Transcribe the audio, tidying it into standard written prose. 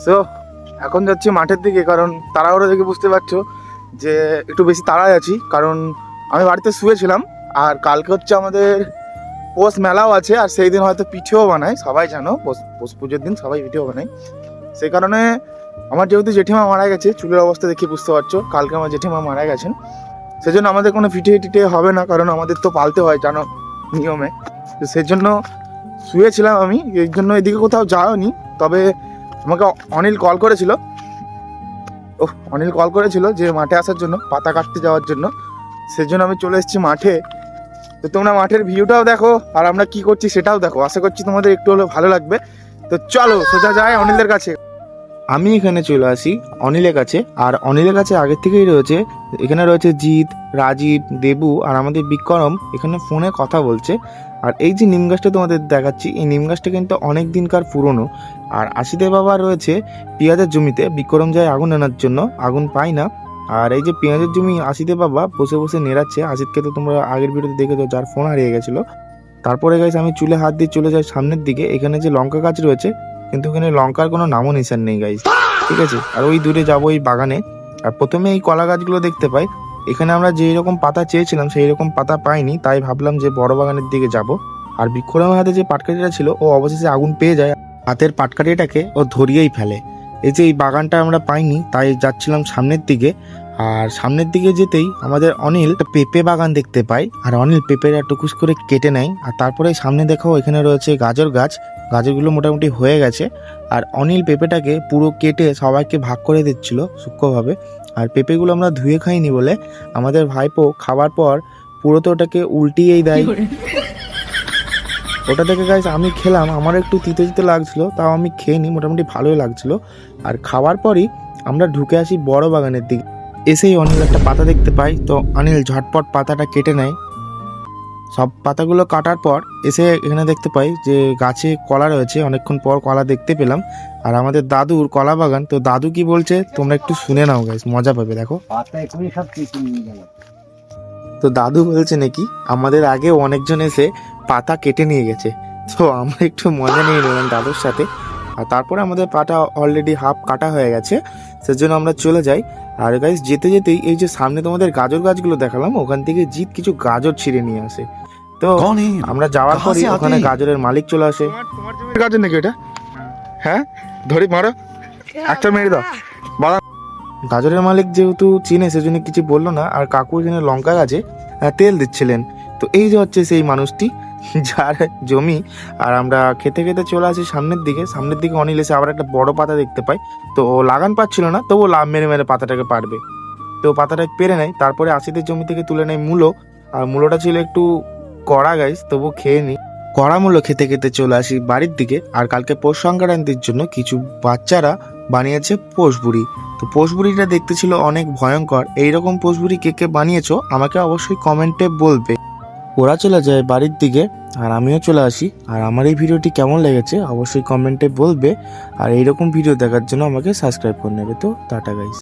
So এখন যাচ্ছি মাঠের দিকে, কারণ তাড়াহুড়ো দেখে বুঝতে পারছো যে একটু বেশি তাড়ায় আছি, কারণ আমি বাড়িতে শুয়েছিলাম। আর কালকে হচ্ছে আমাদের পৌষ মেলাও আছে, আর সেই দিন হয়তো পিঠেও বানায়, সবাই জানো পৌষ পুজোর দিন সবাই পিঠেও বানায়। সেই কারণে আমার যেহেতু জেঠিমা মারা গেছে, চুলের অবস্থা দেখে বুঝতে পারছো কালকে আমার জেঠিমা মারা গেছেন, সেজন্য আমাদের কোনো পিঠে টিঠে হবে না, কারণ আমাদের তো পালতে হয় জানো নিয়মে। তো সেই জন্য শুয়েছিলাম আমি, এই জন্য এদিকে কোথাও যাওনি। তবে আমাকে অনিল কল করেছিল, যে মাঠে আসার জন্য, পাতা কাটতে যাওয়ার জন্য। সেজন্য আমি চলে এসেছি মাঠে। তো তোমরা মাঠের ভিউটাও দেখো, আর আমরা কি করছি সেটাও দেখো। আশা করছি তোমাদের একটু হলেও ভালো লাগবে। তো চলো সোজা যাই অনিলের কাছে। আমি এখানে চলে আসি অনিলের কাছে, আর অনিলের কাছে আগের থেকেই রয়েছে, এখানে রয়েছে জিৎ, রাজীব, দেবু আর আমাদের বিক্রম এখানে ফোনে কথা বলছে। আর এই যে নিম গাছটা তোমাদের দেখাচ্ছি, এই নিম গাছটা কিন্তু অনেক দিনকার পুরনো। আর আশিদের বাবা রয়েছে পেঁয়াজের জমিতে, বিক্রম যায় আগুন আনার জন্য, আগুন পায় না। আর এই যে পেঁয়াজের জমি আশিদের বাবা বসে বসে নেড়াচ্ছে। আশিদকে তো তোমরা আগের ভিডিওতে দেখেছো, যার ফোন হারিয়ে গেছিলো। তারপরে গাইস আমি চুলে হাত দিয়ে চলে যাই সামনের দিকে। এখানে যে লঙ্কা গাছ রয়েছে, কিন্তু এখানে লঙ্কার কোনো নামও নিশান নেই গাইস, ঠিক আছে। আর ওই দূরে যাবো এই বাগানে, আর প্রথমে এই কলা গাছগুলো দেখতে পাই। এখানে আমরা যেই রকম পাতা চেয়েছিলাম সেই রকম পাতা পাইনি, তাই ভাবলাম যে বড় বাগানের দিকে যাব। আর বিক্রমের হাতে যে পাটকাঠিটা ছিল, ও অবশেষে আগুন পেয়ে যায়, হাতের পাটকাঠিটাকে ও ধরিয়েই ফেলে। এই যে এই বাগানটা আমরা পাইনি, তাই যাচ্ছিলাম সামনের দিকে। আর সামনের দিকে যেতেই আমাদের অনিল একটা পেঁপে বাগান দেখতে পাই, আর অনিল পেঁপেটা টুকুস করে কেটে নেয়। আর তারপরে সামনে দেখো এখানে রয়েছে গাজর গাছ, গাজরগুলো মোটামুটি হয়ে গেছে। আর অনিল পেঁপেটাকে পুরো কেটে সবাইকে ভাগ করে দিচ্ছিল সূক্ষ্মভাবে। আর পেঁপেগুলো আমরা ধুয়ে খাইনি বলে আমাদের ভাইপো খাবার পর পুরো তো ওটাকে উল্টিয়েই দেয়। ওটা থেকে গাইস আমি খেলাম, আমার একটু তিতে তিতে লাগছিল, তাও আমি খেয়ে নিই, মোটামুটি ভালোই লাগছিল। আর খাওয়ার পরই আমরা ঢুকে আসি বড় বাগানের দিকে। এসেই অনিল একটা পাতা দেখতে পাই, তো অনিল ঝটপট পাতাটা কেটে নেয়। সব পাতাগুলো কাটার পর এসে এখানে দেখতে পাই যে গাছে কলা রয়েছে, অনেকক্ষণ পর কলা দেখতে পেলাম। আর আমাদের দাদুর কলা বাগান, তো দাদু কি বলছে তোমরা একটু শুনে নাও গাইস, মজা পাবে দেখো। তো দাদু বলছে নাকি আমাদের আগে অনেকজন এসে পাতা কেটে নিয়ে গেছে, তো আমরা একটু মজা নিয়ে নিলাম দাদুর সাথে। আর তারপরে আমাদের পাটা অলরেডি হাফ কাটা হয়ে গেছে, সেজন্য আমরা চলে যাই। আর গাইস যেতে যেতেই এই যে সামনে তোমাদের গাজর গাছগুলো দেখালাম, ওখান থেকে জিৎ কিছু গাজর ছিঁড়ে নিয়ে আসে। তো আমরা যাওয়ার পরই ওখানে গাজরের মালিক চলে আসে। তোমার জমির গাজর নাকি এটা? হ্যাঁ ধরি মারো, একটা মেরে দাও। গাজরের মালিক যেহেতু চিনে, সেজন্য কিছু বললো না। আর কাকু এখানে লঙ্কা গাছে তেল দিচ্ছিলেন। তো এই যে হচ্ছে সেই মানুষটি যার জমি। আর আমরা খেতে খেতে চলে আসি সামনের দিকে অনিল এসে আবার একটা বড় পাতা দেখতে পাই। তো ও লাগান পাচ্ছিল না, তবু লাভ মেরে মেরে পাতাটাকে পারবে। তো পাতাটা পেরে নেয়, তারপরে আশিদের জমি থেকে তুলে নেয় মূলো। আর মূলোটা ছিল একটু কড়া গাইস, তবু খেয়ে নিই। কড়া মূলো খেতে খেতে চলে আসি বাড়ির দিকে। আর কালকে পৌষ সংক্রান্তির জন্য কিছু বাচ্চারা বানিয়েছে পোষবুড়ি। তো পোষবুড়িটা দেখতে ছিল অনেক ভয়ঙ্কর। এইরকম পোষবুড়ি কে কে বানিয়েছো আমাকে অবশ্যই কমেন্টে বলবে। ওরা চলে যায় বাড়ির দিকে, আর আমিও চলে আসি। আর আমার এই ভিডিওটি কেমন লেগেছে অবশ্যই কমেন্টে বলবে। আর এইরকম ভিডিও দেখার জন্য আমাকে সাবস্ক্রাইব করে নেবে। তো টাটা গাইস।